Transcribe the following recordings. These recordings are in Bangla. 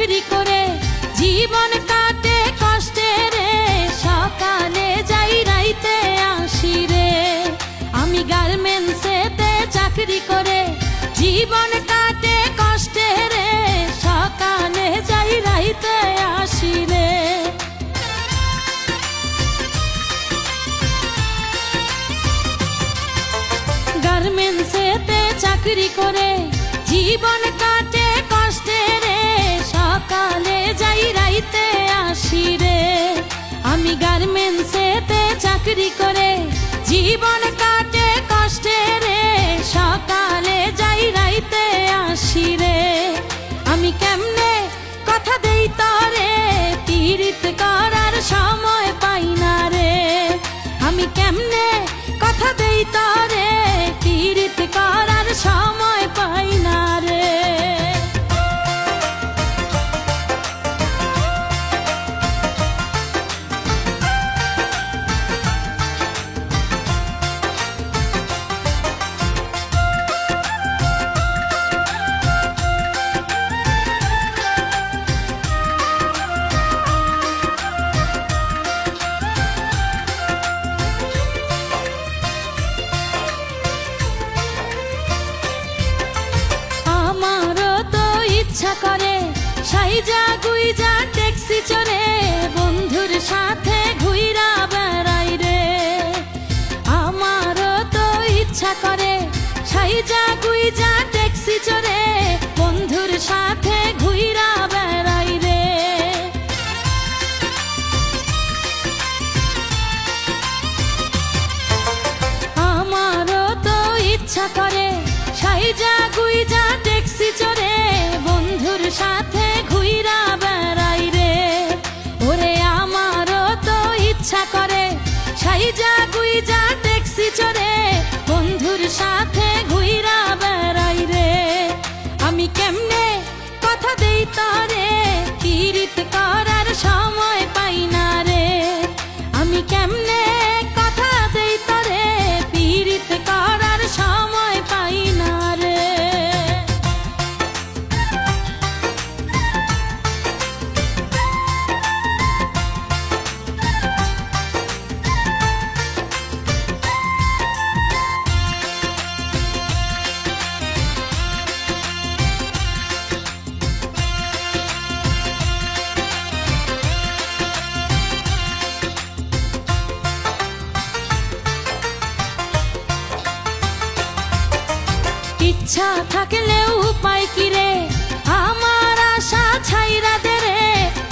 চাকরি করে জীবন কাটে কষ্টে রে, সকালে যাই রাইতে আসি রে। আমি গার্মেন্টসেতে চাকরি করে জীবন কাটে কষ্টে রে, সকালে যাই রাইতে আসি রে। গার্মেন্টসেতে চাকরি করে জীবন কাটে কষ্টে রে, সকালে যাই রাইতে আসি রে। আমি গার্মেন্টসেতে চাকরি করে জীবন কাটে কষ্টে রে, সকালে যাই রাইতে আসি রে। আমি কেমনে কথা দেই তরে, পীড়িত করার সময় পাই না রে। আমি কেমনে কথা দেই তরে, পীড়িত করার সময় পাই না রে। ইচ্ছা করে সাইজা গুইজা ট্যাক্সি চড়ে বন্ধুর সাথে ঘুইরা বেড়াই রে। আমারও তো ইচ্ছা করে সাইজা গুইজা ট্যাক্সি চড়ে বন্ধুর সাথে ঘুইরা বেড়াই রে। আমারও তো ইচ্ছা করে সাইজা গুইজা ট্যাক্সি চড়ে বন্ধুর সাথে ঘুইরা বেড়াই রে। ওরে আমারও তো ইচ্ছা করে সাইজা গুইজা ট্যাক্সি চড়ে বন্ধুর সাথে ঘুইরা বেড়াই রে। আমি কেমনে কথা দেই তরে, পীড়িত করার সময় পাই না রে। আমি কেমনে কথা দেই তরে, পীড়িত করার সময় পাই না রে। ইচ্ছা থাকলেও উপায় কি রে, আমার আশা ছাইরা দে রে,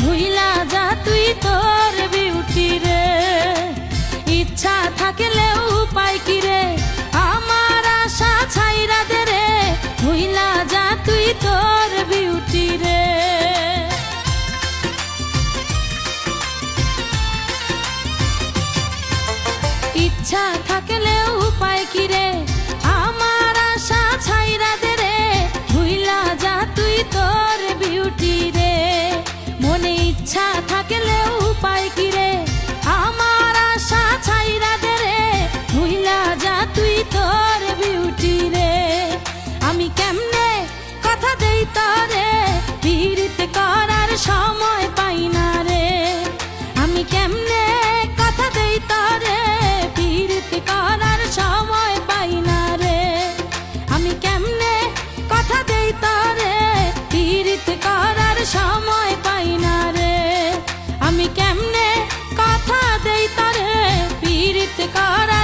ভুইলা যা তুই তোর বিউটি রে। ইচ্ছা থাকলেও উপায় কি রে, আমার আশা ছাইরা দে রে, ভুইলা যা তুই তোর বিউটি রে। ইচ্ছা থাকলেও উপায় কি রে, আমার আশা ছাইরা দে রে, ভুইলা যা তুই তোর বিউটি রে। মনে ইচ্ছা থাকলেও উপায় কি রে, আমার আশা ছাইরা দে রে, ভুইলা যা তুই তোর বিউটি রে। আমি কেমনে কথা দেই তরে, পীড়িত করার সময় পাই না রে। আমি কেমনে কথা দেই তরে, পীড়িত করার সময় পাই না রে। আমি কেমনে কথা দেই তরে, পীড়িত করার সময় পাই না রে। আমি কেমনে কথা দেই তরে, পীড়িত করার